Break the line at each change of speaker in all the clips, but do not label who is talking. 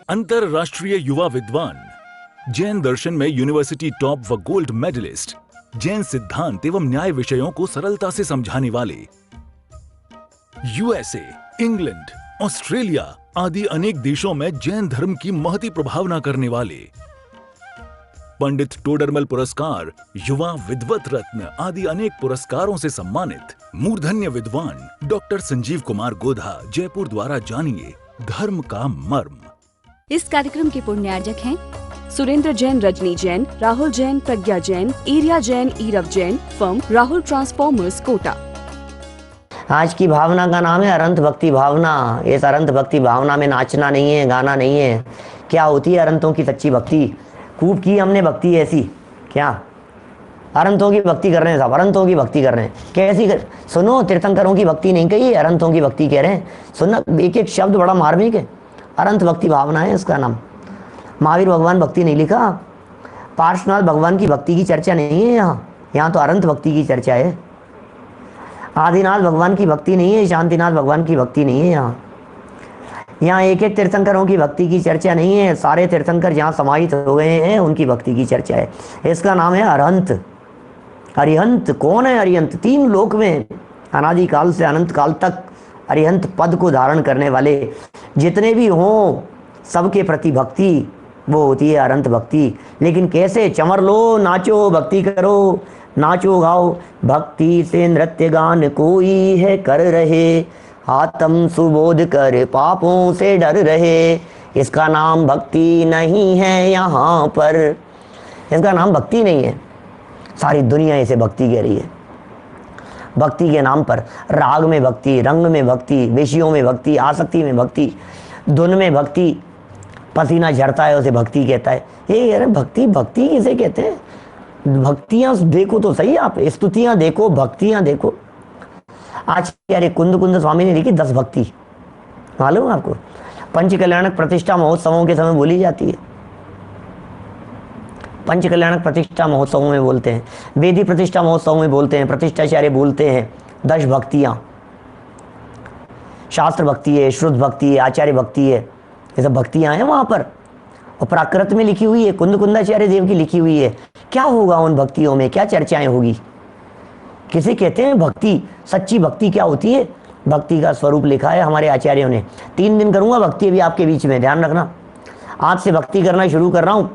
अंतरराष्ट्रीय युवा विद्वान, जैन दर्शन में यूनिवर्सिटी टॉप व गोल्ड मेडलिस्ट, जैन सिद्धांत एवं न्याय विषयों को सरलता से समझाने वाले, यूएसए, इंग्लैंड, ऑस्ट्रेलिया आदि अनेक देशों में जैन धर्म की महती प्रभावना करने वाले, पंडित टोडरमल पुरस्कार, युवा विद्वत रत्न आदि अनेक पुरस्कारों से सम्मानित मूर्धन्य विद्वान डॉक्टर संजीव कुमार गोधा, जयपुर द्वारा जानिए धर्म का मर्म।
इस कार्यक्रम के पुण्यार्जक हैं सुरेंद्र जैन, रजनी जैन, राहुल जैन, प्रज्ञा जैन, एरिया जैन, ईरव जैन, फर्म राहुल ट्रांसफॉर्मर्स, कोटा।
आज की भावना का नाम है अरंत भक्ति भावना। इस अरंत भक्ति भावना में नाचना नहीं है, गाना नहीं है। क्या होती है अरंतों की सच्ची भक्ति? खूब की हमने भक्ति ऐसी, क्या अरंतों की भक्ति कर रहे हैं, सब अरंतों की भक्ति कर रहे हैं। कैसी सुनो, तीर्थंकरों की भक्ति नहीं कही, अरंतों की भक्ति कह रहे हैं। सुनना, एक एक शब्द बड़ा मार्मिक है। अरंत भक्ति भावना है इसका नाम। महावीर भगवान भक्ति नहीं लिखा, पार्श्वनाथ भगवान की भक्ति की चर्चा नहीं है यहाँ तो अरंत भक्ति की चर्चा है। आदिनाथ भगवान की भक्ति नहीं है, शांतिनाथ भगवान की भक्ति नहीं है यहाँ एक एक तीर्थंकरों की भक्ति की चर्चा नहीं है। सारे तीर्थंकर जहाँ समाहित हो गए हैं उनकी भक्ति की चर्चा है। इसका नाम है अरहंत। अरिहंत कौन है? अरिहंत तीन लोक में अनादिकाल से अनंत काल तक अरिहंत पद को धारण करने वाले जितने भी हों सबके प्रति भक्ति, वो होती है अरंत भक्ति। लेकिन कैसे? चमर लो, नाचो, भक्ति करो, नाचो गाओ। भक्ति से नृत्य गान कोई है कर रहे, आत्म सुबोध कर पापों से डर रहे। इसका नाम भक्ति नहीं है यहाँ पर, इसका नाम भक्ति नहीं है। सारी दुनिया इसे भक्ति कह रही है। भक्ति के नाम पर राग में भक्ति, रंग में भक्ति, विषयों में भक्ति, आसक्ति में भक्ति, धुन में भक्ति। पसीना झरता है उसे भक्ति कहता है। ये अरे भक्ति, भक्ति किसे कहते हैं? भक्तियां देखो तो सही, आप स्तुतियां देखो, भक्तियां देखो। आचार्य कुंद कुंद स्वामी ने लिखी 10 भक्ति, मालूम आपको? पंच कल्याणक प्रतिष्ठा महोत्सवों के समय बोली जाती है। पंच कल्याणक प्रतिष्ठा महोत्सवों में बोलते हैं, वेदी प्रतिष्ठा महोत्सव में बोलते हैं, प्रतिष्ठाचार्य बोलते हैं 10 भक्तियां। शास्त्र भक्ति है, श्रुत भक्ति है, आचार्य भक्ति है, ये सब भक्तियां हैं वहां पर। और प्राकृत में लिखी हुई है, कुंद कुंदाचार्य देव की लिखी हुई है। क्या होगा उन भक्तियों में, क्या चर्चाएं होगी? किसे कहते हैं भक्ति? सच्ची भक्ति क्या होती है? भक्ति का स्वरूप लिखा है हमारे आचार्यों ने। 3 दिन करूंगा भक्ति अभी आपके बीच में, ध्यान रखना। आज से भक्ति करना शुरू कर रहा हूं।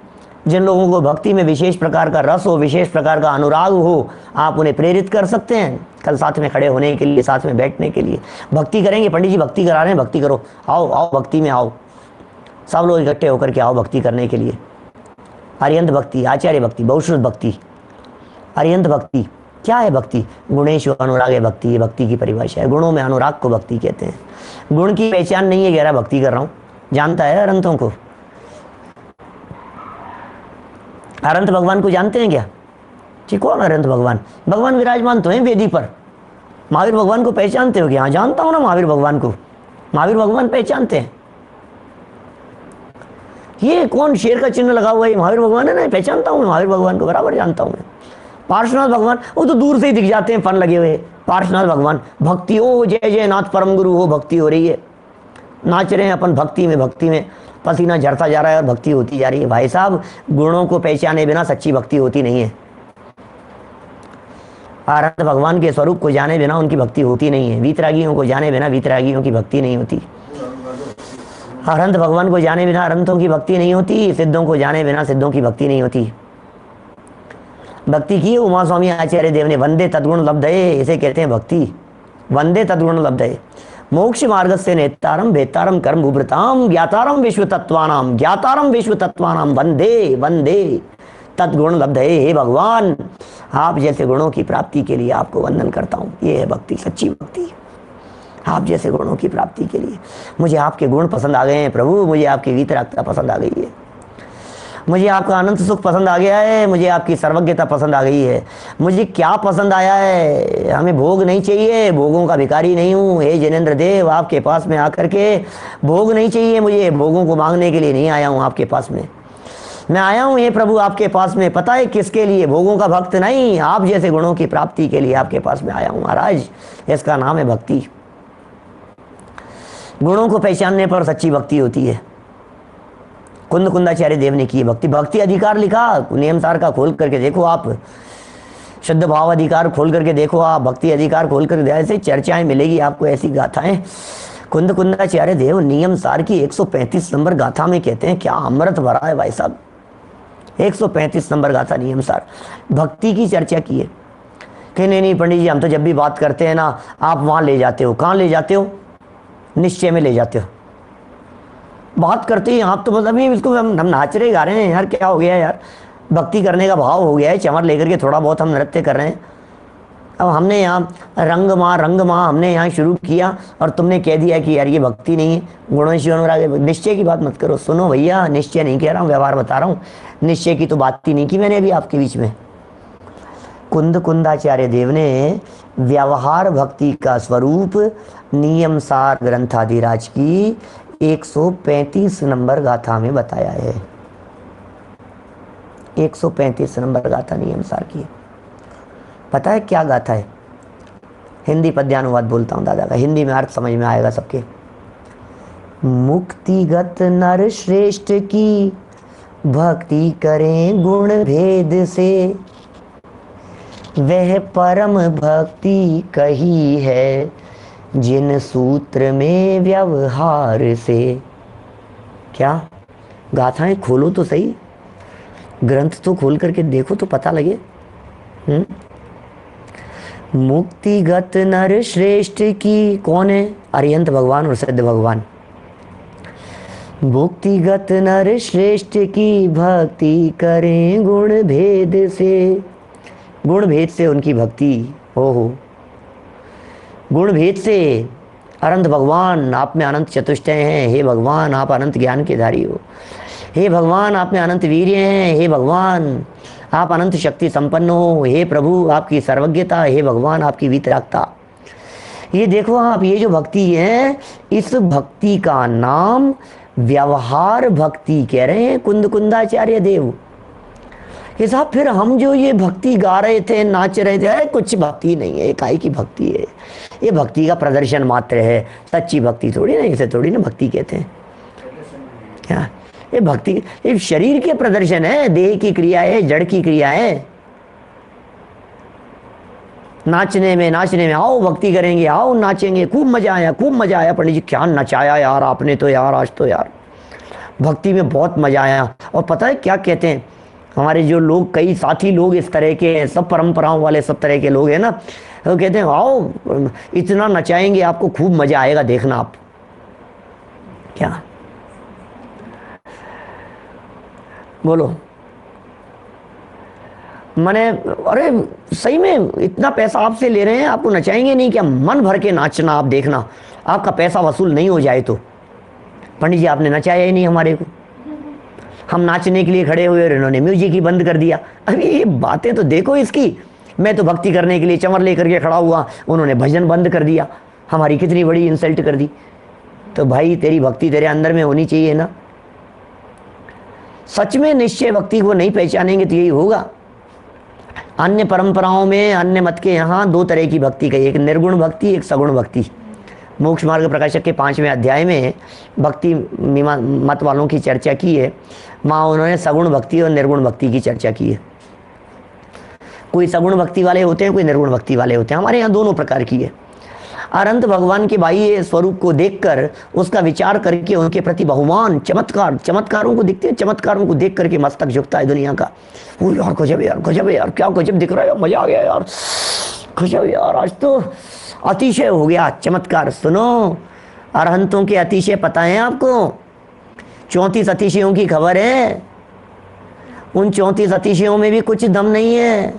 जिन लोगों को भक्ति में विशेष प्रकार का रस हो, विशेष प्रकार का अनुराग हो, आप उन्हें प्रेरित कर सकते हैं कल साथ में खड़े होने के लिए, साथ में बैठने के लिए। भक्ति करेंगे, पंडित जी भक्ति करा रहे हैं, भक्ति करो, आओ आओ भक्ति में आओ। सब लोग इकट्ठे होकर के आओ भक्ति करने के लिए। अरिहंत भक्ति, आचार्य भक्ति, बहुश्रुत भक्ति, अरिहंत भक्ति। क्या है भक्ति? गुणेश अनुराग है भक्ति, ये भक्ति की परिभाषा है। गुणों में अनुराग को भक्ति कहते हैं। गुण की पहचान नहीं है, गहरा भक्ति कर रहा हूं, जानता है अरंतों को? अरंत भगवान को जानते हैं क्या? जी कौन अरंत भगवान? भगवान विराजमान तो हैं वेदी पर। महावीर भगवान को पहचानते हो क्या? हाँ जानता हूं ना महावीर भगवान को। महावीर भगवान पहचानते हैं। ये कौन शेर का चिन्ह लगा हुआ है? महावीर भगवान है ना, पहचानता हूं मैं महावीर भगवान को, बराबर जानता हूं मैं। पार्श्वनाथ भगवान, वो तो दूर से ही दिख जाते हैं, फन लगे हुए। पार्श्वनाथ भगवान, भक्ति हो, जय जय नाथ परम गुरु हो, भक्ति हो रही है, नाच रहे हैं अपन भक्ति में, भक्ति में पसीना झरता जा रहा है और भक्ति होती जा रही है। भाई साहब, गुणों को पहचाने बिना सच्ची भक्ति होती नहीं है। अरहंत भगवान के स्वरूप को जाने बिना उनकी भक्ति होती नहीं है। वीतरागियों को जाने बिना वीतरागियों की भक्ति नहीं होती। अरहंत भगवान को जाने बिना अरहंतों की भक्ति नहीं होती। सिद्धों को जाने बिना सिद्धों की भक्ति नहीं होती। भक्ति की उमा स्वामी आचार्य देव ने, वंदे तद्गुण लब्धये, इसे कहते हैं भक्ति। वंदे तद्गुण लब्धये, मोक्ष मार्ग से नेतारम बेतारम कर्म उभ्रताम, ज्ञातारम विश्व तत्वानाम, ज्ञातारम विश्व तत्वानाम, वंदे वंदे तद्गुण लब्धये। हे भगवान, आप जैसे गुणों की प्राप्ति के लिए आपको वंदन करता हूँ। ये है भक्ति, सच्ची भक्ति। आप जैसे गुणों की प्राप्ति के लिए मुझे आपके गुण पसंद आ गए हैं प्रभु, मुझे आपकी वीतरागता पसंद आ गई है, मुझे आपका अनंत सुख पसंद आ गया है, मुझे आपकी सर्वज्ञता पसंद आ गई है। मुझे क्या पसंद आया है? हमें भोग नहीं चाहिए, भोगों का भिखारी नहीं हूँ। हे जिनेंद्र देव, आपके पास में आकर के भोग नहीं चाहिए मुझे, भोगों को मांगने के लिए नहीं आया हूँ आपके पास में। मैं आया हूँ हे प्रभु आपके पास में, पता है किसके लिए? भोगों का भक्त नहीं, आप जैसे गुणों की प्राप्ति के लिए आपके पास में आया हूँ महाराज। इसका नाम है भक्ति। गुणों को पहचानने पर सच्ची भक्ति होती है। कुंद कुंदाचार्य देव ने की भक्ति। भक्ति अधिकार लिखा नियम सार का, खोल करके देखो आप। शुद्ध भाव अधिकार खोल करके देखो आप, भक्ति अधिकार खोल करके, ऐसे चर्चाएं मिलेगी आपको, ऐसी गाथाएं। कुंद कुंदाचार्य देव नियम सार की 135 नंबर गाथा में कहते हैं, क्या अमृत भरा है भाई साहब। 135 नंबर गाथा नियम सार, भक्ति की चर्चा की है। कि नहीं पंडित जी, हम तो जब भी बात करते हैं ना, आप वहां ले जाते हो। कहाँ ले जाते हो? निश्चय में ले जाते हो। बात करते हैं आप तो मतलब ये इसको हम नाच रहे गा रहे हैं यार, क्या हो गया यार, भक्ति करने का भाव हो गया है, चमर लेकर के थोड़ा बहुत हम नृत्य कर रहे हैं। अब हमने यहाँ रंग माँ हमने यहाँ शुरू किया और तुमने कह दिया कि यार ये भक्ति नहीं है, गुणवंशी अनुराग। निश्चय की बात मत करो। सुनो भैया, निश्चय नहीं कह रहा हूँ, व्यवहार बता रहा हूँ। निश्चय की तो बात ही नहीं की मैंने अभी आपके बीच में। कुंद कुंदाचार्य देव ने व्यवहार भक्ति का स्वरूप नियम सार ग्रंथाधिराज की 135 नंबर गाथा में बताया है। 135 नंबर गाथा नियम सार की। पता है क्या गाथा है? हिंदी पद्यानुवाद बोलता हूँ दादा का, हिंदी में अर्थ समझ में आएगा सबके। मुक्तिगत नर श्रेष्ठ की भक्ति करें गुण भेद से, वह परम भक्ति कही है जिन सूत्र में व्यवहार से। क्या गाथाएं खोलो तो सही, ग्रंथ तो खोल करके देखो तो पता लगे। मुक्तिगत नर श्रेष्ठ की, कौन है? अरिहंत भगवान और सिद्ध भगवान। मुक्तिगत नर श्रेष्ठ की भक्ति करें गुण भेद से, गुण भेद से उनकी भक्ति हो। गुण भेद से अनंत भगवान आप में अनंत चतुष्टय हैं। हे भगवान आप अनंत ज्ञान के धारी हो। हे भगवान आप में अनंत वीर्य हैं। हे भगवान आप अनंत शक्ति संपन्न हो। हे प्रभु आपकी सर्वज्ञता। हे भगवान आपकी वीतरागता। ये देखो आप, ये जो भक्ति है, इस भक्ति का नाम व्यवहार भक्ति कह रहे हैं कुंद कुंदाचार्य देव। ये साहब फिर हम जो ये भक्ति गा रहे थे, नाच रहे थे, कुछ भक्ति नहीं है, काहे की भक्ति है? ये भक्ति का प्रदर्शन मात्र है, सच्ची भक्ति थोड़ी ना, इसे थोड़ी ना भक्ति कहते हैं। क्या ये भक्ति? ये शरीर के प्रदर्शन है, देह की क्रिया है, जड़ की क्रिया है। नाचने में आओ भक्ति करेंगे, आओ नाचेंगे, खूब मजा आया, खूब मजा आया। पंडित जी क्या नचाया यार आपने तो यार, आज तो यार भक्ति में बहुत मजा आया। और पता है क्या कहते हैं हमारे जो लोग, कई साथी लोग इस तरह के हैं, सब परंपराओं वाले सब तरह के लोग हैं ना, वो कहते हैं आओ इतना नचाएंगे आपको, खूब मजा आएगा, देखना आप। क्या बोलो? मैंने, अरे सही में इतना पैसा आपसे ले रहे हैं, आपको नचाएंगे नहीं क्या? मन भर के नाचना, आप देखना, आपका पैसा वसूल नहीं हो जाए तो। पंडित जी आपने नचाया ही नहीं हमारे को, हम नाचने के लिए खड़े हुए और इन्होंने म्यूजिक ही बंद कर दिया। अरे ये बातें तो देखो इसकी। मैं तो भक्ति करने के लिए चमर लेकर के खड़ा हुआ, उन्होंने भजन बंद कर दिया, हमारी कितनी बड़ी इंसल्ट कर दी। तो भाई तेरी भक्ति तेरे अंदर में होनी चाहिए ना। सच में निश्चय भक्ति को नहीं पहचानेंगे तो यही होगा। अन्य परंपराओं में, अन्य मत के यहाँ दो तरह की भक्ति कही, एक निर्गुण भक्ति, एक सगुण भक्ति। मोक्ष मार्ग प्रकाशक के 5वें अध्याय में भक्ति मत वालों की चर्चा की है। वहाँ उन्होंने सगुण भक्ति और निर्गुण भक्ति की चर्चा की है। कोई सगुण भक्ति वाले होते हैं, कोई निर्गुण भक्ति वाले होते हैं। हमारे यहाँ दोनों प्रकार की है। अनंत भगवान के बाह्य स्वरूप को देखकर, उसका विचार करके उनके प्रति बहुमान चमत्कारों को दिखते हैं, चमत्कारों को देख करके मस्तक झुकता है दुनिया का। वो यार गजब है यार, गजब है यार, क्या गजब दिख रहा है, मजा आ गया यार, गजब यार, आज तो अतिशय हो गया चमत्कार। सुनो, अरहंतों के अतिशय पता है आपको? 34 अतिशयों की खबर है। उन 34 अतिशयों में भी कुछ दम नहीं है।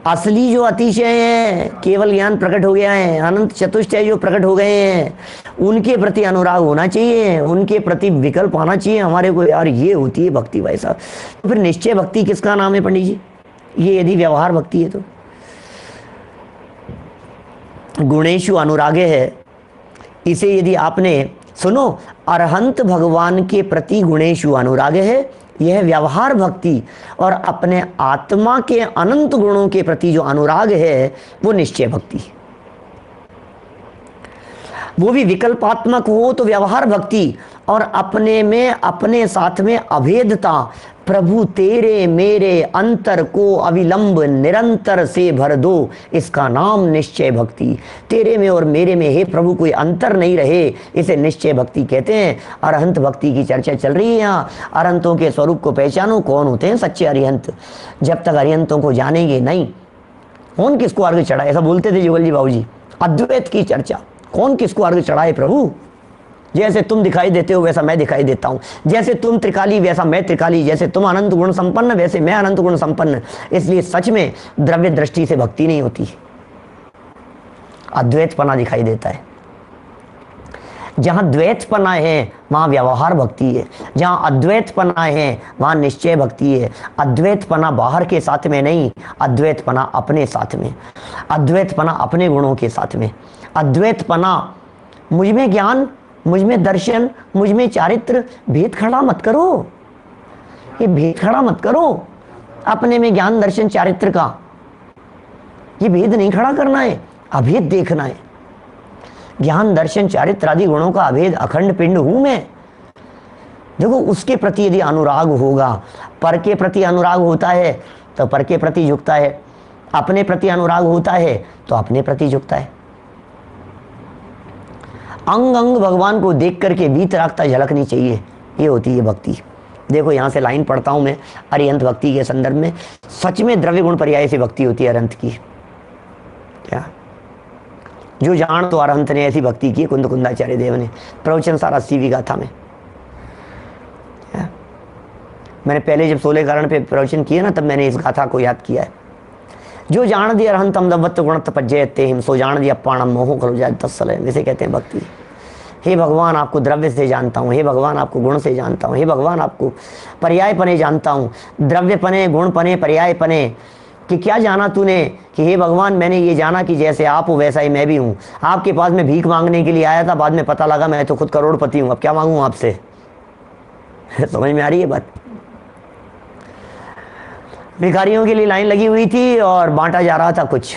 असली जो अतिशय है, केवल ज्ञान प्रकट हो गया है, अनंत चतुष्टय जो प्रकट हो गए हैं, उनके प्रति अनुराग होना चाहिए, उनके प्रति विकल्प आना चाहिए हमारे को। यार ये होती है भक्ति भाई साहब। तो फिर निश्चय भक्ति किसका नाम है पंडित जी? ये यदि व्यवहार भक्ति है तो गुणेशु अनुरागे है। इसे यदि आपने, सुनो, अरहंत भगवान के प्रति गुणेशु अनुरागे है, यह व्यवहार भक्ति। और अपने आत्मा के अनंत गुणों के प्रति जो अनुराग है वो निश्चय भक्ति। वो भी विकल्पात्मक हो तो व्यवहार भक्ति, और अपने में अपने साथ में अभेदता। प्रभु तेरे मेरे अंतर को अविलंब निरंतर से भर दो, इसका नाम निश्चय भक्ति। तेरे में और मेरे में हे प्रभु कोई अंतर नहीं रहे, इसे निश्चय भक्ति कहते हैं। अरहंत भक्ति की चर्चा चल रही है यहाँ। अरहंतों के स्वरूप को पहचानो, कौन होते हैं सच्चे अरिहंत। जब तक अरिहंतों को जानेंगे नहीं, कौन किसको अर्घ चढ़ाए, ऐसा बोलते थे जुगल जी बाबू जी। अद्वैत की चर्चा, कौन किसको अर्घ चढ़ाए प्रभु। जैसे तुम दिखाई देते हो वैसा मैं दिखाई देता हूं, जैसे तुम त्रिकाली वैसा मैं त्रिकाली, जैसे तुम अनंत गुण संपन्न वैसे मैं अनंत गुण संपन्न। इसलिए सच में द्रव्य दृष्टि से भक्ति नहीं होती, अद्वैतपना दिखाई देता है। जहां द्वैतपना है वहां व्यवहार भक्ति है, जहां अद्वैतपना है वहां निश्चय भक्ति है। अद्वैतपना बाहर के साथ में नहीं, अद्वैतपना अपने साथ में, अद्वैतपना अपने गुणों के साथ में। अद्वैतपना मुझ में ज्ञान, मुझ में दर्शन, मुझ में चारित्र। भेद खड़ा मत करो, ये भेद खड़ा मत करो अपने में ज्ञान दर्शन चारित्र का, ये भेद नहीं खड़ा करना है, अभेद देखना है। ज्ञान दर्शन चारित्र आदि गुणों का अभेद अखंड पिंड हूं मैं। देखो उसके प्रति यदि अनुराग होगा, पर के प्रति अनुराग होता है तो पर के प्रति झुकता है, अपने प्रति अनुराग होता है तो अपने प्रति झुकता है। अंग अंग भगवान को देख करके वीतरागता झलकनी चाहिए, ये होती है भक्ति। देखो यहाँ से लाइन पढ़ता हूं मैं अरिहंत भक्ति के संदर्भ में। सच में द्रव्य गुण पर्याय से भक्ति होती है अरहंत की। क्या जो जान तो अरहंत ने ऐसी भक्ति की, कुंद कुंदाचार्य देव ने प्रवचन सारा सीवी गाथा में। मैंने पहले जब 16 कारण पे प्रवचन किया ना, तब मैंने इस गाथा को याद किया है। जो जान दिया अरहंतम दवत्त गुणत पज्जयते हिम, सो जान दिया पाणम मोह खलु जाय तत्सलय। इसे कहते हैं भक्ति। हे भगवान आपको द्रव्य से जानता हूँ, हे भगवान आपको गुण से जानता हूँ, हे भगवान आपको पर्याय पने जानता हूँ। द्रव्य पने, गुण पने, पर्याय पने कि क्या जाना तूने कि हे भगवान मैंने ये जाना कि जैसे आप हो वैसा ही मैं भी हूँ। आपके पास में भीख मांगने के लिए आया था, बाद में पता लगा मैं तो खुद करोड़पति हूँ, अब क्या मांगू आपसे। समझ में आ रही है बात। भिखारियों के लिए लाइन लगी हुई थी और बांटा जा रहा था कुछ,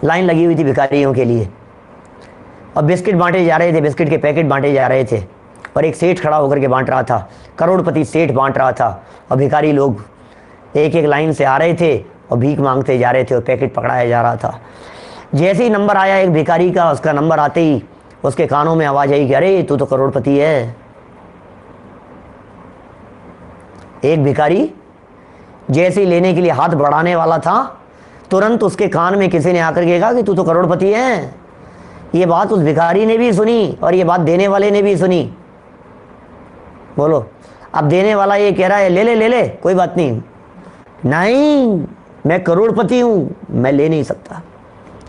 लाइन लगी हुई थी भिखारियों के लिए और बिस्किट बांटे जा रहे थे, बिस्किट के पैकेट बांटे जा रहे थे और एक सेठ खड़ा होकर के बांट रहा था, करोड़पति सेठ बांट रहा था और भिखारी लोग एक एक लाइन से आ रहे थे और भीख मांगते जा रहे थे और पैकेट पकड़ाया जा रहा था। जैसे ही नंबर आया एक भिखारी का, उसका नंबर आते ही उसके कानों में आवाज आई कि अरे तू तो करोड़पति है। एक भिखारी जैसे ही लेने के लिए हाथ बढ़ाने वाला था, तुरंत उसके कान में किसी ने आकर के कहा कि तू तो करोड़पति है। ये बात उस भिखारी ने भी सुनी और ये बात देने वाले ने भी सुनी। बोलो, अब देने वाला ये कह रहा है ले ले ले ले, कोई बात नहीं, नहीं मैं करोड़पति हूं, मैं ले नहीं सकता।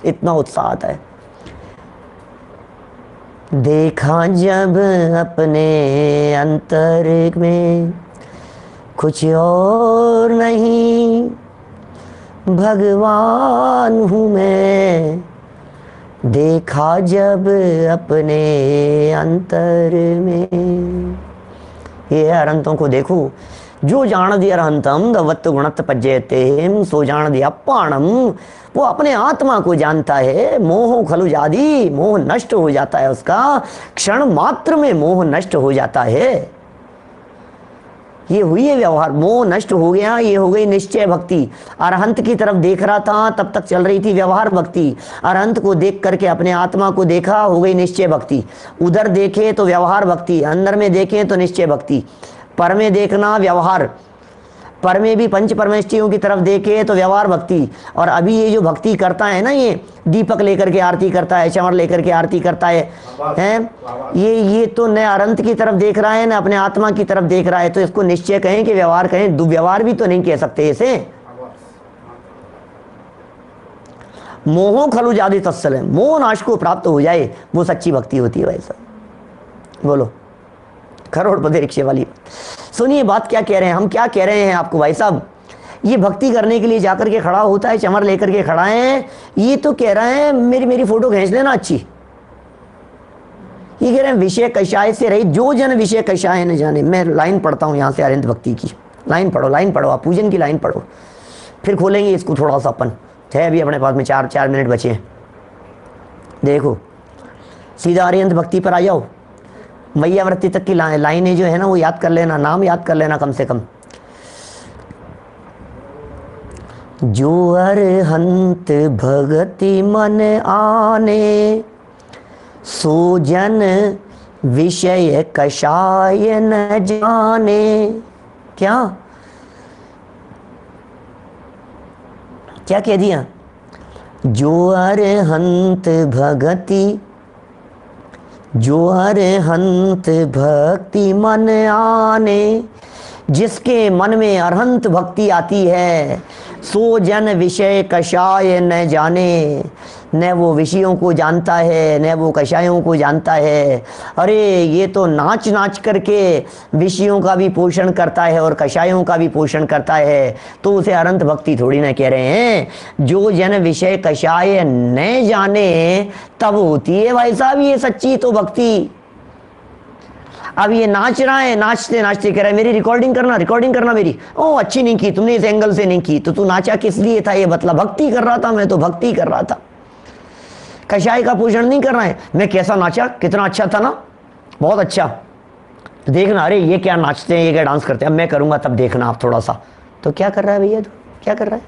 इतना उत्साह आता है। देखा जब अपने अंतर में कुछ और नहीं, भगवान हूँ मैं। देखा जब अपने अंतर में। ये अरहंतों को देखो। जो जान दिया अरहंतम दवत्त गुणत पज्जयते, सो जान दिया पाणम। वो अपने आत्मा को जानता है। मोह खलु जादी, मोह नष्ट हो जाता है उसका, क्षण मात्र में मोह नष्ट हो जाता है। ये हुई है व्यवहार, मोह नष्ट हो गया, ये हो गई निश्चय भक्ति। अरहंत की तरफ देख रहा था, तब तक चल रही थी व्यवहार भक्ति। अरहंत को देख करके अपने आत्मा को देखा, हो गई निश्चय भक्ति। उधर देखे तो व्यवहार भक्ति, अंदर में देखें तो निश्चय भक्ति। पर में देखना व्यवहार, पर में भी पंच परमेष्टियों की तरफ देखे तो व्यवहार भक्ति। और अभी ये जो भक्ति करता है ना, ये दीपक लेकर के आरती करता है, चमर लेकर के आरती करता है, ये तो न अरहंत की तरफ देख रहा है न अपने आत्मा की तरफ देख रहा है। तो इसको निश्चय कहें कि व्यवहार कहें, दुर्व्यवहार भी तो नहीं कह सकते इसे। मोह खलु जादि तत्सल, मोह नाश को प्राप्त हो जाए, वो सच्ची भक्ति होती है भाई साहब। बोलो, करोड़पति रिक्शे वाली। सुनिए बात क्या कह रहे हैं हम, क्या कह रहे हैं आपको भाई साहब। ये भक्ति करने के लिए जाकर के खड़ा होता है, चमर लेकर के खड़ा है, ये तो कह रहा है मेरी फोटो खींच लेना अच्छी। ये कह रहे हैं विषय कषाय से रही, जो जन विषय कषाय न जाने। मैं लाइन पढ़ता हूं यहां से अरहंत भक्ति की। लाइन पढ़ो आप, पूजन की लाइन पढ़ो, फिर खोलेंगे इसको थोड़ा सा अपन। है अभी अपने पास में 4 मिनट बचे हैं। देखो, सीधा अरिहंत भक्ति पर आ जाओ। वैयावृत्ति तक की लाइनें जो है ना वो याद कर लेना, नाम याद कर लेना कम से कम। जो अरहंत भगति मन आने, सो जन विषय कषाय न जाने। क्या क्या कह दिया? जो अरहंत भगति, जो अरहंत भक्ति मन आने, जिसके मन में अरहंत भक्ति आती है, सो जन विषय कषाय न जाने, न वो विषयों को जानता है न वो कषायों को जानता है। अरे ये तो नाच नाच करके विषयों का भी पोषण करता है और कषायों का भी पोषण करता है, तो उसे अरहंत भक्ति थोड़ी ना कह रहे हैं। जो जन विषय कषाय न जाने तब होती है भाई साहब ये सच्ची तो भक्ति। अब ये नाच रहा है, नाचते नाचते कह रहा है मेरी रिकॉर्डिंग करना मेरी। ओ अच्छी नहीं की तुमने, इस एंगल से नहीं की, तो तू नाचा किस लिए था? ये बतला। भक्ति कर रहा था मैं, तो भक्ति कर रहा था, कषाय का पोषण नहीं कर रहा है। मैं कैसा नाचा, कितना अच्छा था ना, बहुत अच्छा, तो देखना। अरे ये क्या नाचते हैं, ये क्या डांस करते हैं, अब मैं करूंगा तब देखना आप थोड़ा सा। तो क्या कर रहा है भैया, तू क्या कर रहा है?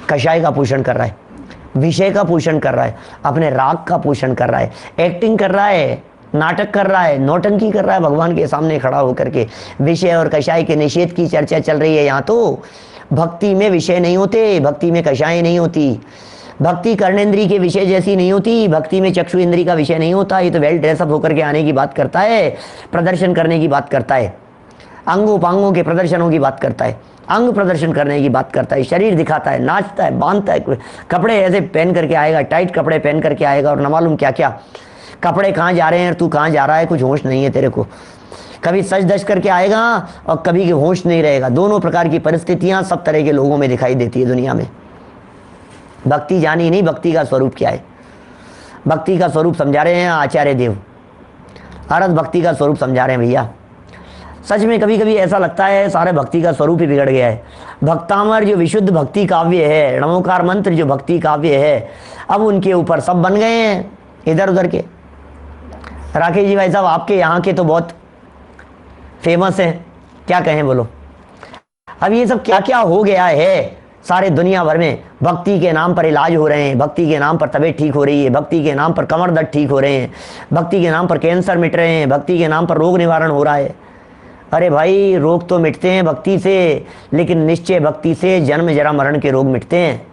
कषाय का पोषण कर रहा है, विषय का पोषण कर रहा है, अपने राग का पोषण कर रहा है, एक्टिंग कर रहा है, नाटक कर रहा है, नौटंकी कर रहा है भगवान के सामने खड़ा होकर के। विषय और कषाय के निषेध की चर्चा चल रही है यहाँ। तो भक्ति में विषय नहीं होते, भक्ति में कषाय नहीं होती, भक्ति कर्णेंद्री के विषय जैसी नहीं होती, भक्ति में चक्षु इंद्री का विषय नहीं होता। ये तो वेल ड्रेसअप होकर के आने की बात करता है, प्रदर्शन करने की बात करता है, अंगों पांगों के प्रदर्शनों की बात करता है, अंग प्रदर्शन करने की बात करता है, शरीर दिखाता है, नाचता है, बांधता है, कपड़े ऐसे पहन करके आएगा, टाइट कपड़े पहन करके आएगा और न मालूम क्या क्या कपड़े कहाँ जा रहे हैं, तू कहाँ जा रहा है, कुछ होश नहीं है तेरे को। कभी सज धज करके आएगा और कभी होश नहीं रहेगा। दोनों प्रकार की परिस्थितियां सब तरह के लोगों में दिखाई देती है दुनिया में। भक्ति जानी नहीं, भक्ति का स्वरूप क्या है। भक्ति का स्वरूप समझा रहे हैं आचार्य देव, अरहत भक्ति का स्वरूप समझा रहे हैं भैया। सच में कभी कभी ऐसा लगता है सारे भक्ति का स्वरूप ही बिगड़ गया है। भक्तामर जो विशुद्ध भक्ति काव्य है, नमोकार मंत्र जो भक्ति काव्य है, अब उनके ऊपर सब बन गए हैं इधर उधर के। राकेश जी भाई साहब आपके यहाँ के तो बहुत फेमस हैं, क्या कहें बोलो। अब ये सब क्या क्या हो गया है सारे दुनिया भर में। भक्ति के नाम पर इलाज हो रहे हैं, भक्ति के नाम पर तबीयत ठीक हो रही है, भक्ति के नाम पर कमर दर्द ठीक हो रहे हैं, भक्ति के नाम पर कैंसर मिट रहे हैं, भक्ति के नाम पर रोग निवारण हो रहा है। अरे भाई रोग तो मिटते हैं भक्ति से, लेकिन निश्चय भक्ति से जन्म जरा मरण के रोग मिटते हैं।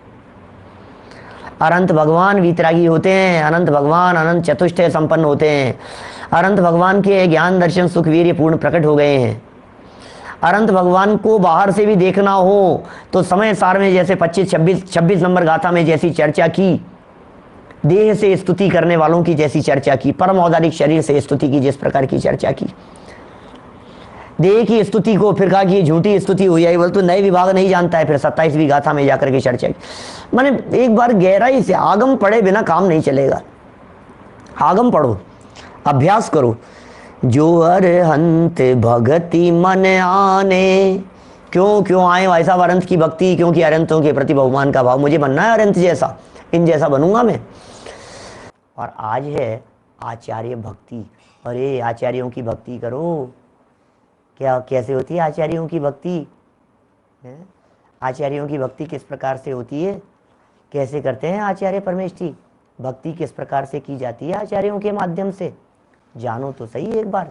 अनंत भगवान वीतरागी होते हैं, अनंत भगवान अनंत चतुष्टय संपन्न होते हैं, अनंत भगवान के ज्ञान दर्शन सुख वीर्य पूर्ण प्रकट हो गए हैं। अनंत भगवान को बाहर से भी देखना हो तो समय सार में जैसे 26 नंबर गाथा में जैसी चर्चा की, देह से स्तुति करने वालों की जैसी चर्चा की, परम औदारिक शरीर से स्तुति की जिस प्रकार की चर्चा की, देह की स्तुति को फिर कहा कि झूठी स्तुति हुई है, बोल तो नए विभाग नहीं जानता है। फिर 27वीं गाथा में जाकर के चर्चा की। माने एक बार गहराई से आगम पढ़े बिना काम नहीं चलेगा। आगम पढ़ो, अभ्यास करो। जो अरहंत भगति मन आने, क्यों आए भाई साहब अरहंत की भक्ति? क्योंकि अरहंतों के प्रति बहुमान का भाव। मुझे बनना है अरहंत जैसा, इन जैसा बनूंगा मैं। और आज है आचार्य भक्ति। अरे आचार्यों की भक्ति करो। क्या कैसे होती है आचार्यों की भक्ति? आचार्यों की भक्ति किस प्रकार से होती है, कैसे करते हैं आचार्य परमेष्ठी? भक्ति किस प्रकार से की जाती है आचार्यों के माध्यम से, जानो तो सही एक बार।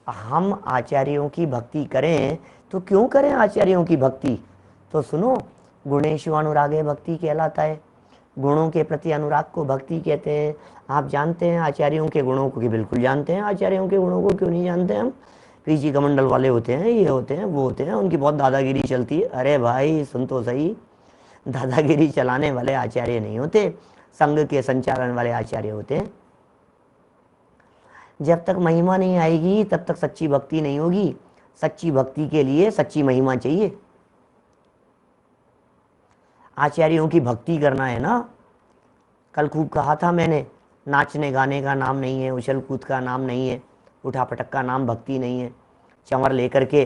हम आचार्यों की भक्ति करें तो क्यों करें आचार्यों की भक्ति? तो सुनो, गुणेषु अनुरागे भक्ति कहलाता है। गुणों के प्रति अनुराग को भक्ति कहते हैं। आप जानते हैं आचार्यों के गुणों को? कि बिल्कुल जानते हैं आचार्यों के गुणों को, क्यों नहीं जानते हम? पीजी कमंडल वाले होते हैं, ये होते हैं, वो होते हैं, उनकी बहुत दादागिरी चलती है। अरे भाई सुन तो सही, दादागिरी चलाने वाले आचार्य नहीं होते, संघ के संचालन वाले आचार्य होते हैं। जब तक महिमा नहीं आएगी तब तक सच्ची भक्ति नहीं होगी। सच्ची भक्ति के लिए सच्ची महिमा चाहिए। आचार्यों की भक्ति करना है ना, कल खूब कहा था मैंने, नाचने गाने का नाम नहीं है, उछल कूद का नाम नहीं है, उठा पटक का नाम भक्ति नहीं है, चंवर लेकर के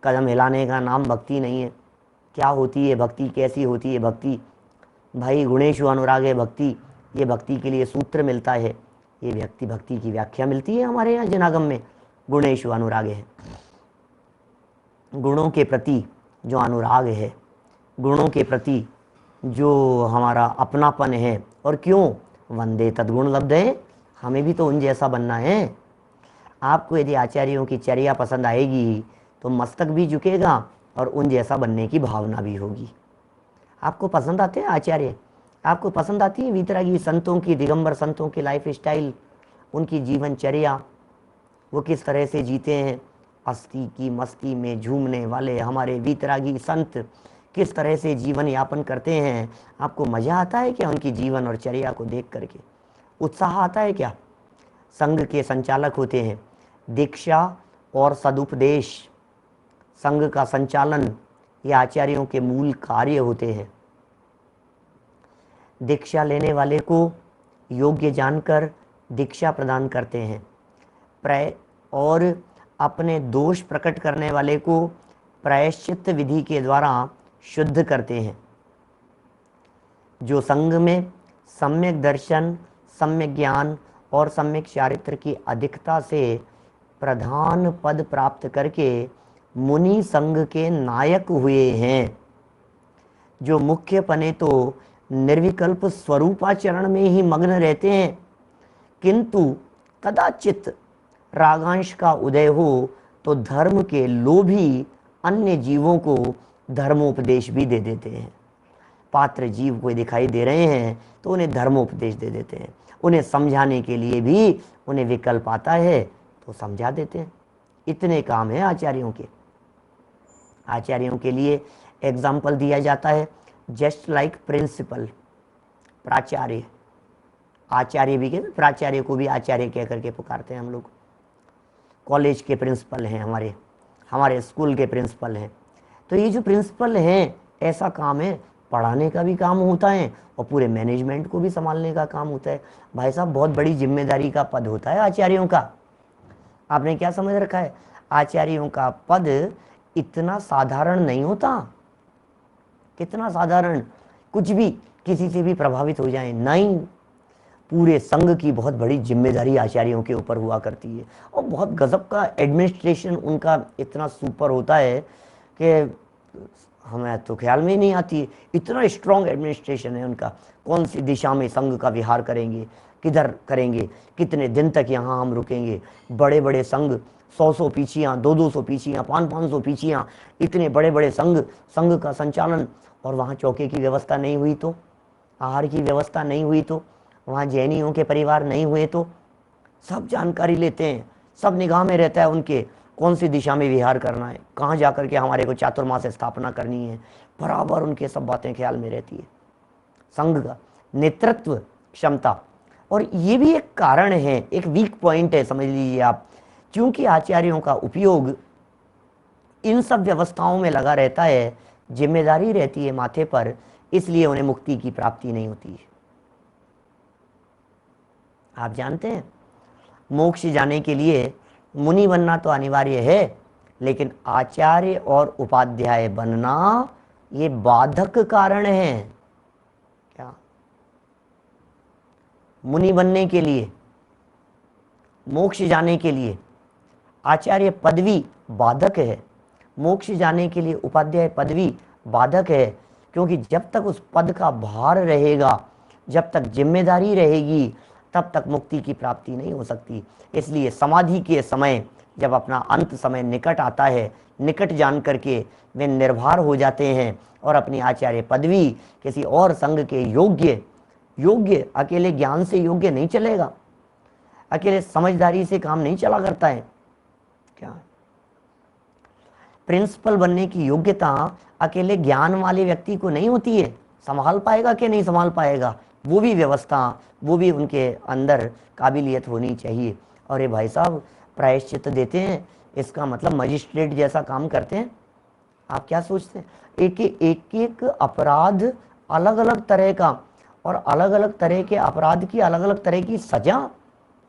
कदम हिलाने का नाम भक्ति नहीं है। क्या होती है भक्ति, कैसी होती है भक्ति? भाई गुणेषु अनुरागे भक्ति, ये भक्ति के लिए सूत्र मिलता है। ये व्यक्ति भक्ति की व्याख्या मिलती है हमारे यहाँ जनागम में। गुणेषु अनुरागे है, गुणों के प्रति जो अनुराग है, गुणों के प्रति जो हमारा अपनापन है। और क्यों? वंदे तद्गुण लब्धे, हमें भी तो उन जैसा बनना है। आपको यदि आचार्यों की चर्या पसंद आएगी तो मस्तक भी झुकेगा और उन जैसा बनने की भावना भी होगी। आपको पसंद आते हैं आचार्य? आपको पसंद आती है वीतरागी संतों की, दिगंबर संतों की लाइफ स्टाइल, उनकी जीवनचर्या, वो किस तरह से जीते हैं? अस्थि की मस्ती में झूमने वाले हमारे वीतरागी संत किस तरह से जीवन यापन करते हैं? आपको मज़ा आता है क्या उनकी जीवन और चर्या को देख करके? उत्साह आता है क्या? संघ के संचालक होते हैं, दीक्षा और सदुपदेश, संघ का संचालन ये आचार्यों के मूल कार्य होते हैं। दीक्षा लेने वाले को योग्य जानकर दीक्षा प्रदान करते हैं, और अपने दोष प्रकट करने वाले को प्रायश्चित विधि के द्वारा शुद्ध करते हैं। जो संघ में सम्यक दर्शन, सम्यक ज्ञान और सम्यक चारित्र की अधिकता से प्रधान पद प्राप्त करके मुनि संघ के नायक हुए हैं, जो मुख्य पने तो निर्विकल्प स्वरूपाचरण में ही मग्न रहते हैं, किंतु कदाचित रागांश का उदय हो तो धर्म के लोभी अन्य जीवों को धर्मोपदेश भी दे देते हैं। पात्र जीव को दिखाई दे रहे हैं तो उन्हें धर्मोपदेश दे देते हैं, उन्हें समझाने के लिए भी उन्हें विकल्प आता है तो समझा देते हैं। इतने काम है आचार्यों के। आचार्यों के लिए एग्जाम्पल दिया जाता है, जस्ट लाइक प्रिंसिपल, प्राचार्य। आचार्य भी कहते, प्राचार्य को भी आचार्य कह करके पुकारते हैं हम लोग। कॉलेज के प्रिंसिपल हैं, हमारे स्कूल के प्रिंसिपल हैं। तो ये जो प्रिंसिपल हैं, ऐसा काम है, पढ़ाने का भी काम होता है और पूरे मैनेजमेंट को भी संभालने का काम होता है। भाई साहब, बहुत बड़ी जिम्मेदारी का पद होता है आचार्यों का। आपने क्या समझ रखा है? आचार्यों का पद इतना साधारण नहीं होता। कितना साधारण, कुछ भी किसी से भी प्रभावित हो जाए, नहीं। पूरे संघ की बहुत बड़ी जिम्मेदारी आचार्यों के ऊपर हुआ करती है और बहुत गजब का एडमिनिस्ट्रेशन उनका इतना सुपर होता है कि हमें तो ख्याल में ही नहीं आती है। इतना स्ट्रॉन्ग एडमिनिस्ट्रेशन है उनका। कौन सी दिशा में संघ का विहार करेंगे, किधर करेंगे, कितने दिन तक यहाँ हम रुकेंगे। बड़े बड़े संघ, 100 पीछियाँ, 200 पीछियाँ, 500 पीछियाँ, इतने बड़े बड़े संघ का संचालन। और वहाँ चौके की व्यवस्था नहीं हुई तो, आहार की व्यवस्था नहीं हुई तो, वहाँ जैनियों के परिवार नहीं हुए तो, सब जानकारी लेते हैं, सब निगाह में रहता है उनके, कौन सी दिशा में विहार करना है, कहाँ जाकर के हमारे को चातुर्मास स्थापना करनी है, बराबर उनके सब बातें ख्याल में रहती है। संघ का नेतृत्व क्षमता, और ये भी एक कारण है, एक वीक पॉइंट है, समझ लीजिए आप। क्योंकि आचार्यों का उपयोग इन सब व्यवस्थाओं में लगा रहता है, जिम्मेदारी रहती है माथे पर, इसलिए उन्हें मुक्ति की प्राप्ति नहीं होती है। आप जानते हैं, मोक्ष जाने के लिए मुनि बनना तो अनिवार्य है, लेकिन आचार्य और उपाध्याय बनना ये बाधक कारण है। क्या? मुनि बनने के लिए, मोक्ष जाने के लिए आचार्य पदवी बाधक है, मोक्ष जाने के लिए उपाध्याय पदवी बाधक है। क्योंकि जब तक उस पद का भार रहेगा, जब तक जिम्मेदारी रहेगी, तब तक मुक्ति की प्राप्ति नहीं हो सकती। इसलिए समाधि के समय, जब अपना अंत समय निकट आता है, निकट जान करके वे निर्भर हो जाते हैं और अपनी आचार्य पदवी किसी और संघ के योग्य, अकेले ज्ञान से योग्य नहीं चलेगा, अकेले समझदारी से काम नहीं चला करता है। क्या? प्रिंसिपल बनने की योग्यता अकेले ज्ञान वाले व्यक्ति को नहीं होती है। संभाल पाएगा कि नहीं संभाल पाएगा, वो भी व्यवस्था, वो भी उनके अंदर काबिलियत होनी चाहिए। और ये भाई साहब प्रायश्चित देते हैं, इसका मतलब मजिस्ट्रेट जैसा काम करते हैं। आप क्या सोचते हैं? एक अपराध अलग अलग तरह का, और अलग अलग तरह के अपराध की अलग अलग तरह की सजा।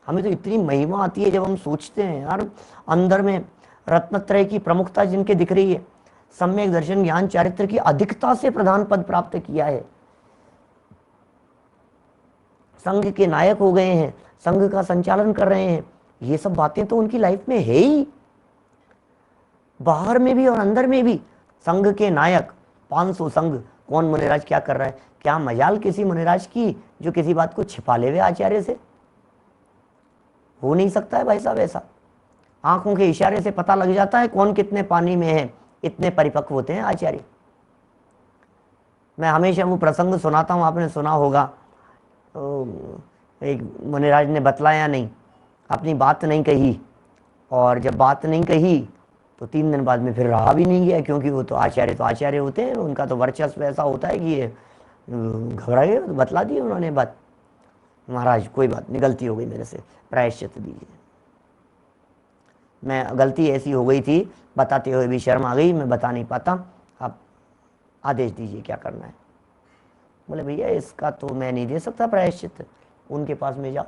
हमें तो इतनी महिमा आती है जब हम सोचते हैं, यार अंदर में रत्नत्रय की प्रमुखता जिनके दिख रही है, सम्यक दर्शन ज्ञान चारित्र की अधिकता से प्रधान पद प्राप्त किया है, संघ के नायक हो गए हैं, संघ का संचालन कर रहे हैं। ये सब बातें तो उनकी लाइफ में है ही, बाहर में भी और अंदर में भी। संघ के नायक, 500 संघ, कौन मुनिराज क्या कर रहा है? क्या मजाल किसी मुनिराज की जो किसी बात को छिपा ले हुए आचार्य से? हो नहीं सकता है भाई साहब ऐसा। आंखों के इशारे से पता लग जाता है कौन कितने पानी में है, इतने परिपक्व होते हैं आचार्य। मैं हमेशा वो प्रसंग सुनाता हूँ, आपने सुना होगा। एक मुनिराज ने बतलाया नहीं, अपनी बात नहीं कही, और जब बात नहीं कही तो 3 दिन बाद में फिर रहा भी नहीं गया, क्योंकि वो तो आचार्य होते हैं, उनका तो वर्चस्व ऐसा होता है कि ये घबरा गए, तो बतला दी उन्होंने बात। महाराज कोई बात नहीं, गलती हो गई मेरे से, प्रायश्चित दीजिए। मैं गलती ऐसी हो गई थी, बताते हुए भी शर्म आ गई, मैं बता नहीं पाता, आप आदेश दीजिए क्या करना है। बोले भैया इसका तो मैं नहीं दे सकता प्रायश्चित, उनके पास में जाओ,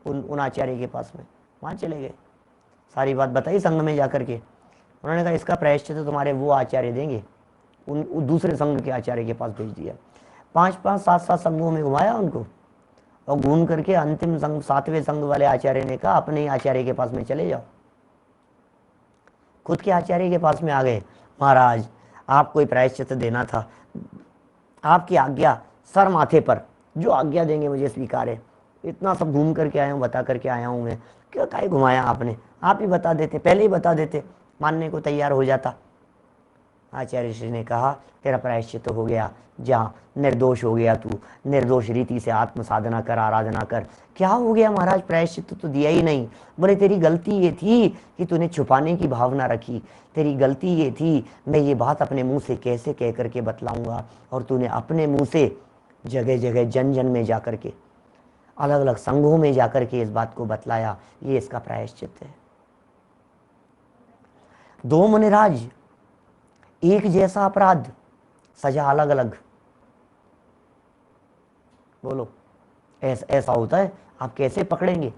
उन आचार्य के पास में। वहाँ चले गए, सारी बात बताई संघ में जाकर के। उन्होंने कहा इसका प्रायश्चित तो तुम्हारे वो आचार्य देंगे। उन दूसरे संघ के आचार्य के पास भेज दिया। 5-5, 7-7 संघों में घुमाया उनको, और घूम करके अंतिम संघ, 7वें संघ वाले आचार्य ने कहा अपने ही आचार्य के पास में चले जाओ। खुद के आचार्य के पास में आ गए। महाराज आपको ही प्रायश्चित देना था, आपकी आज्ञा सर माथे पर, जो आज्ञा देंगे मुझे स्वीकार है। इतना सब घूम करके आया हूँ, बता करके आया हूँ मैं, क्या काहे घुमाया आपने? आप ही बता देते, पहले ही बता देते, मानने को तैयार हो जाता। आचार्य श्री ने कहा तेरा प्रायश्चित हो गया, जहाँ निर्दोष हो गया तू, निर्दोष रीति से आत्म साधना कर, आराधना कर। क्या हो गया महाराज, प्रायश्चित तो दिया ही नहीं। बोले तेरी गलती ये थी कि तूने छुपाने की भावना रखी, तेरी गलती ये थी, मैं ये बात अपने मुंह से कैसे कह करके बतलाऊंगा, और तूने अपने मुंह से जगह जगह जन जन में जा करके, अलग अलग संघों में जाकर के इस बात को बतलाया, ये इसका प्रायश्चित है। 2 मुनिराज, एक जैसा अपराध, सजा अलग अलग। बोलो ऐसा होता है? आप कैसे पकड़ेंगे?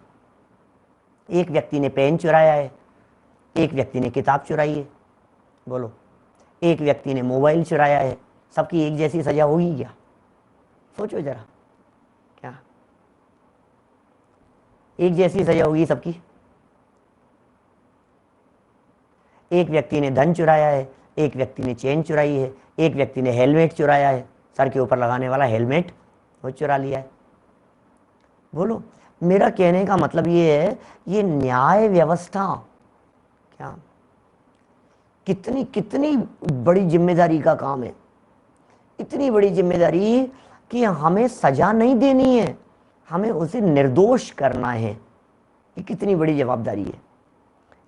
एक व्यक्ति ने पेन चुराया है, एक व्यक्ति ने किताब चुराई है। बोलो एक व्यक्ति ने मोबाइल चुराया है, सबकी एक जैसी सजा होगी क्या? सोचो जरा, क्या एक जैसी सजा होगी सबकी? एक व्यक्ति ने धन चुराया है, एक व्यक्ति ने चेन चुराई है, एक व्यक्ति ने हेलमेट चुराया है, सर के ऊपर लगाने वाला हेलमेट वो चुरा लिया है। बोलो मेरा कहने का मतलब ये है, ये न्याय व्यवस्था क्या कितनी कितनी बड़ी जिम्मेदारी का काम है। इतनी बड़ी जिम्मेदारी कि हमें सजा नहीं देनी है, हमें उसे निर्दोष करना है। ये कितनी बड़ी जवाबदारी है।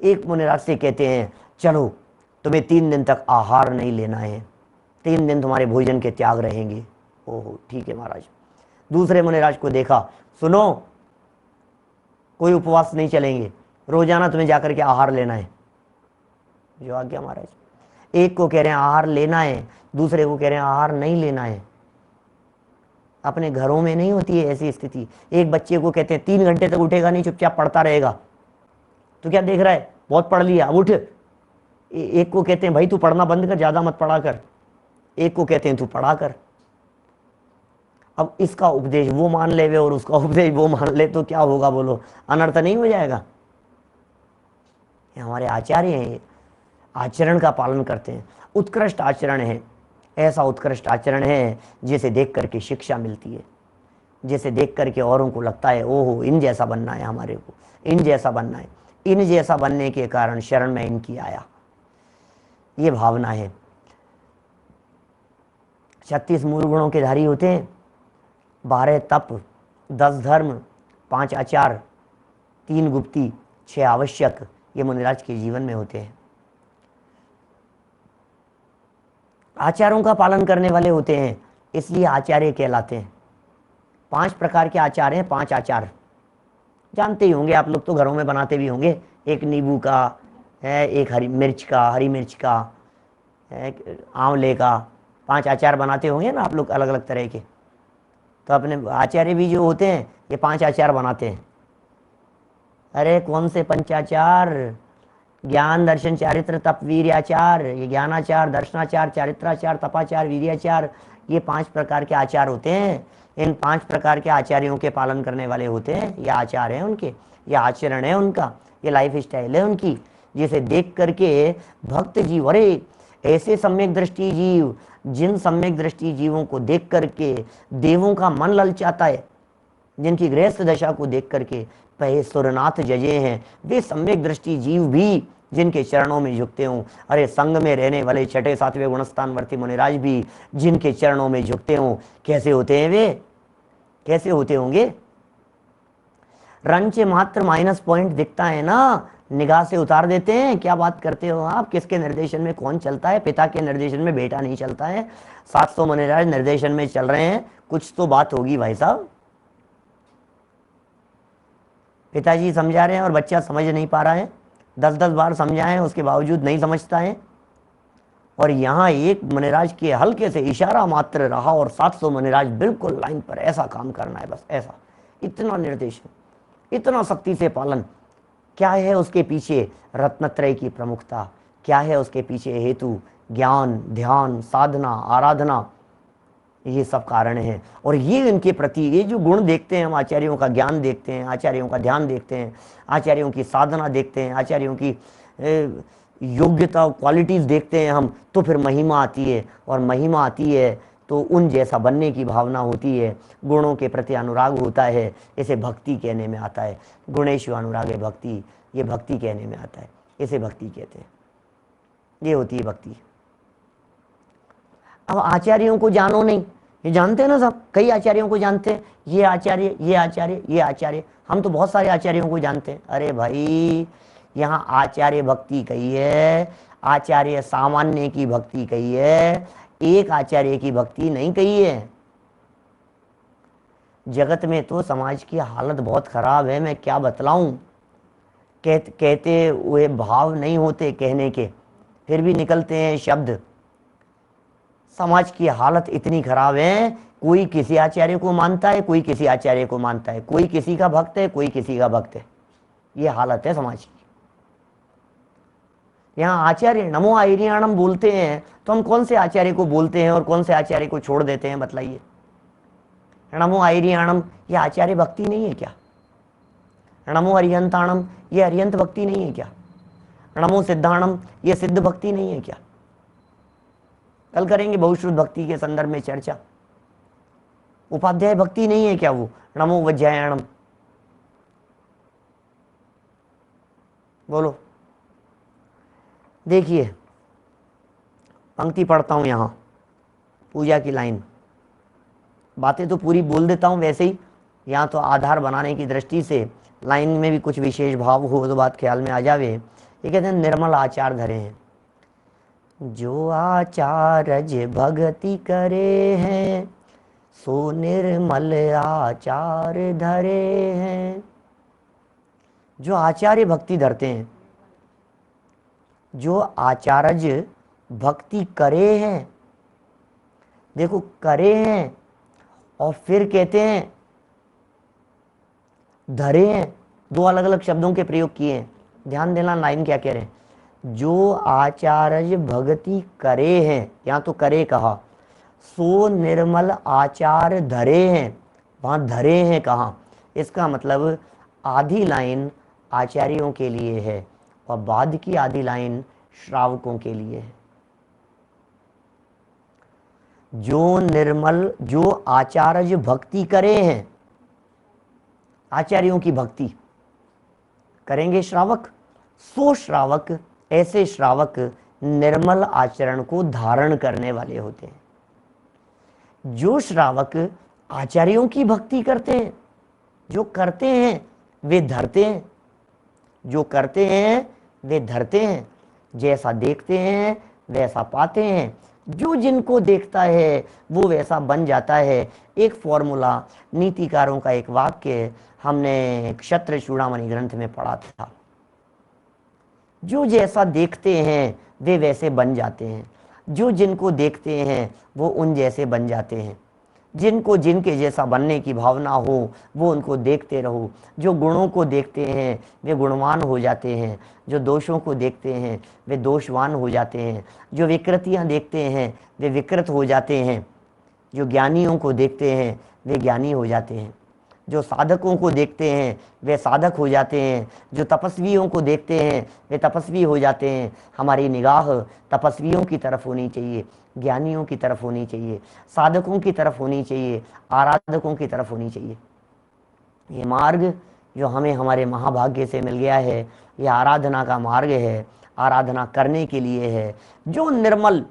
एक मुनिराज से कहते हैं चलो तुम्हें 3 दिन तक आहार नहीं लेना है, 3 दिन तुम्हारे भोजन के त्याग रहेंगे। ओहो ठीक है महाराज। दूसरे मुनिराज को देखा, सुनो कोई उपवास नहीं चलेंगे, रोजाना तुम्हें जाकर के आहार लेना है। जो आज्ञा महाराज। एक को कह रहे हैं आहार लेना है, दूसरे को कह रहे हैं आहार नहीं लेना है। अपने घरों में नहीं होती है ऐसी स्थिति। एक बच्चे को कहते हैं 3 घंटे तक उठेगा नहीं, चुपचाप पढ़ता रहेगा। तो क्या देख रहा है, बहुत पढ़ लिया, उठ। एक को कहते हैं भाई तू पढ़ना बंद कर, ज्यादा मत पढ़ा कर। एक को कहते हैं तू पढ़ा कर। अब इसका उपदेश वो मान ले और उसका उपदेश वो मान ले तो क्या होगा? बोलो अनर्थ नहीं हो जाएगा? ये हमारे आचार्य हैं, आचरण का पालन करते हैं, उत्कृष्ट आचरण है। ऐसा उत्कृष्ट आचरण है जिसे देख करके शिक्षा मिलती है, जिसे देख करके औरों को लगता है ओहो इन जैसा बनना है, हमारे को इन जैसा बनना है। इन जैसा बनने के कारण शरण में इनकी आया, ये भावना है। 36 मूल गुणों के धारी होते हैं, 12 तप, 10 धर्म, 5 आचार, 3 गुप्ती, 6 आवश्यक, ये मुनिराज के जीवन में होते हैं। आचारों का पालन करने वाले होते हैं, इसलिए आचार्य कहलाते हैं। 5 प्रकार के आचार हैं, 5 आचार जानते ही होंगे आप लोग, तो घरों में बनाते भी होंगे। एक नींबू का है, एक हरी मिर्च का, एक आंवले का, 5 आचार बनाते होंगे ना आप लोग अलग अलग तरह के। तो अपने आचार्य भी जो होते हैं ये 5 आचार बनाते हैं। अरे कौन से पंचाचार? ज्ञान दर्शन चारित्र तप वीर्याचार, ये ज्ञानाचार, दर्शनाचार, चारित्राचार, तपाचार, वीर्याचार, ये 5 प्रकार के आचार होते हैं। इन 5 प्रकार के आचार्यों के पालन करने वाले होते हैं। ये आचार है उनके, ये आचरण है उनका, ये लाइफ स्टाइल है उनकी, जिसे देख करके भक्त जीव, अरे ऐसे सम्यक दृष्टि जीव, जिन सम्यक दृष्टि जीवों को देख करके देवों का मन ललचाता है, जिनकी गृहस्थ दशा को देख करके पहे सुरनाथ जजे हैं, वे सम्यक दृष्टि जीव भी जिनके चरणों में झुकते हों, अरे संग में रहने वाले 6ठे 7वें गुणस्थानवर्ती मुनिराज भी जिनके चरणों में झुकते हों, कैसे होते हैं वे, कैसे होते होंगे। रंच मात्र माइनस पॉइंट दिखता है ना, निगाह से उतार देते हैं। क्या बात करते हो आप, किसके निर्देशन में कौन चलता है? पिता के निर्देशन में बेटा नहीं चलता है, 700 मुनिराज निर्देशन में चल रहे हैं, कुछ तो बात होगी भाई साहब। पिताजी समझा रहे हैं और बच्चा समझ नहीं पा रहा है, 10-10 बार समझाएं उसके बावजूद नहीं समझता है। और यहाँ एक मुनिराज के हल्के से इशारा मात्र रहा और 700 मुनिराज बिल्कुल लाइन पर, ऐसा काम करना है बस, ऐसा, इतना निर्देशन, इतना सख्ती से पालन। क्या है उसके पीछे? रत्नत्रय की प्रमुखता। क्या है उसके पीछे हेतु? ज्ञान, ध्यान, साधना, आराधना, ये सब कारण हैं। और ये इनके प्रति ये जो गुण देखते हैं हम, आचार्यों का ज्ञान देखते हैं, आचार्यों का ध्यान देखते हैं, आचार्यों की साधना देखते हैं, आचार्यों की योग्यता क्वालिटीज़ देखते हैं हम, तो फिर महिमा आती है। और महिमा आती है तो उन जैसा बनने की भावना होती है, गुणों के प्रति अनुराग होता है, इसे भक्ति कहने में आता है। गुणेषु अनुराग है भक्ति, ये भक्ति कहने में आता है, इसे भक्ति कहते हैं, ये होती है भक्ति। अब आचार्यों को जानो नहीं, ये जानते हैं ना सब, कई आचार्यों को जानते हैं, ये आचार्य, ये आचार्य, ये आचार्य, हम तो बहुत सारे आचार्यों को जानते हैं। अरे भाई, यहाँ आचार्य भक्ति कही है, आचार्य सामान्य की भक्ति कही है, एक आचार्य की भक्ति नहीं कही है। जगत में तो समाज की हालत बहुत खराब है, मैं क्या बतलाऊं। कहते हुए भाव नहीं होते कहने के, फिर भी निकलते हैं शब्द। समाज की हालत इतनी खराब है, कोई किसी आचार्य को मानता है, कोई किसी आचार्य को मानता है, कोई किसी का भक्त है, कोई किसी का भक्त है, ये हालत है समाज की। यहाँ आचार्य नमो आयरियाणम बोलते हैं तो हम कौन से आचार्य को बोलते हैं और कौन से आचार्य को छोड़ देते हैं, बतलाइए। नमो आयरियाणम ये आचार्य भक्ति नहीं है क्या? नमो अरिहंताणम ये अरिहंत भक्ति नहीं है क्या? नमो सिद्धाणम ये सिद्ध भक्ति नहीं है क्या? कल करेंगे बहुश्रुत भक्ति के संदर्भ में चर्चा। उपाध्याय भक्ति नहीं है क्या वो? नमो वज्रायणम, बोलो। देखिए, पंक्ति पढ़ता हूं यहां, पूजा की लाइन, बातें तो पूरी बोल देता हूं वैसे ही, यहाँ तो आधार बनाने की दृष्टि से लाइन में भी कुछ विशेष भाव हो तो बात ख्याल में आ जावे। ये कहते हैं निर्मल आचार धरे हैं, जो आचारज भक्ति करे हैं, सो निर्मल आचार धरे हैं। जो आचार्य भक्ति धरते हैं, जो आचारज भक्ति करे हैं, देखो करे हैं और फिर कहते हैं धरे हैं, दो अलग अलग शब्दों के प्रयोग किए हैं। ध्यान देना लाइन क्या कह रहे हैं। जो आचार्य भक्ति करे हैं, यहाँ तो करे कहा, सो निर्मल आचार धरे हैं, वहाँ धरे हैं कहाँ? इसका मतलब आधी लाइन आचार्यों के लिए है और बाद की आधी लाइन श्रावकों के लिए है। जो निर्मल, जो आचार्य भक्ति करे हैं, आचार्यों की भक्ति करेंगे श्रावक, सो श्रावक, ऐसे श्रावक निर्मल आचरण को धारण करने वाले होते हैं। जो श्रावक आचार्यों की भक्ति करते हैं, जो करते हैं वे धरते हैं, जो करते हैं वे धरते हैं, जैसा देखते हैं वैसा पाते हैं, जो जिनको देखता है वो वैसा बन जाता है। एक फॉर्मूला, नीतिकारों का एक वाक्य हमने क्षत्र चूड़ामणि ग्रंथ में पढ़ा था, जो जैसा देखते हैं वे वैसे बन जाते हैं, जो जिनको देखते हैं वो उन जैसे बन जाते हैं, जिनको जिनके जैसा बनने की भावना हो वो उनको देखते रहो। जो गुणों को देखते हैं वे गुणवान हो जाते हैं, जो दोषों को देखते हैं वे दोषवान हो जाते हैं, जो विकृतियां देखते हैं वे विकृत हो जाते हैं। जो ज्ञानियों को देखते हैं वे ज्ञानी हो जाते हैं, जो साधकों को देखते हैं वे साधक हो जाते हैं, जो तपस्वियों को देखते हैं वे तपस्वी हो जाते हैं। हमारी निगाह तपस्वियों की तरफ होनी चाहिए, ज्ञानियों की तरफ होनी चाहिए, साधकों की तरफ होनी चाहिए, आराधकों की तरफ होनी चाहिए। ये मार्ग जो हमें हमारे महाभाग्य से मिल गया है, ये आराधना का मार्ग है, आराधना करने के लिए है। जो निर्मल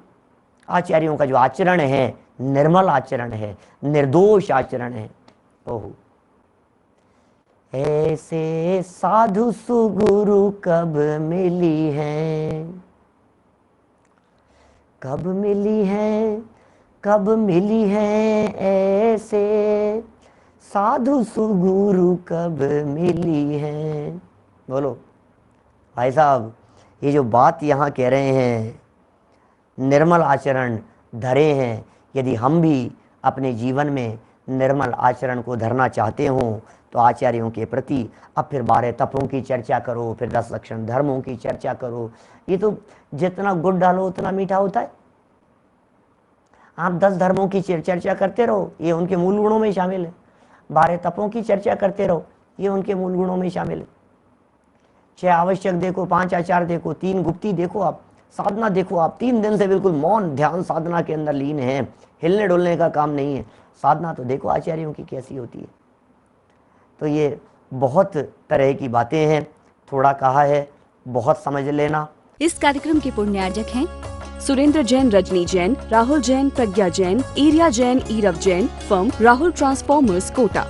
आचार्यों का जो आचरण है, निर्मल आचरण है, निर्दोष आचरण है। ओहो, ऐसे साधु सुगुरु कब मिली है, कब मिली है, कब मिली है, ऐसे साधु सुगुरु कब मिली है। बोलो भाई साहब, ये जो बात यहाँ कह रहे हैं, निर्मल आचरण धरे हैं। यदि हम भी अपने जीवन में निर्मल आचरण को धरना चाहते हों तो आचार्यों के प्रति अब फिर 12 तपों की चर्चा करो, फिर 10 लक्षण धर्मों की चर्चा करो। ये तो जितना गुड़ डालो उतना मीठा होता है। आप 10 धर्मों की चर्चा करते रहो, ये उनके मूल गुणों में शामिल है। 12 तपों की चर्चा करते रहो, ये उनके मूल गुणों में शामिल है। 6 आवश्यक देखो, 5 आचार देखो, 3 गुप्ती देखो, आप साधना देखो। आप 3 दिन से बिल्कुल मौन ध्यान साधना के अंदर लीन हैं, हिलने डुलने का काम नहीं है। साधना तो देखो आचार्यों की कैसी होती है। तो ये बहुत तरह की बातें हैं, थोड़ा कहा है, बहुत समझ लेना।
इस कार्यक्रम के पुण्यार्जक हैं सुरेंद्र जैन, रजनी जैन, राहुल जैन, प्रज्ञा जैन, एरिया जैन, ईरव जैन, फर्म राहुल ट्रांसफॉर्मर्स, कोटा।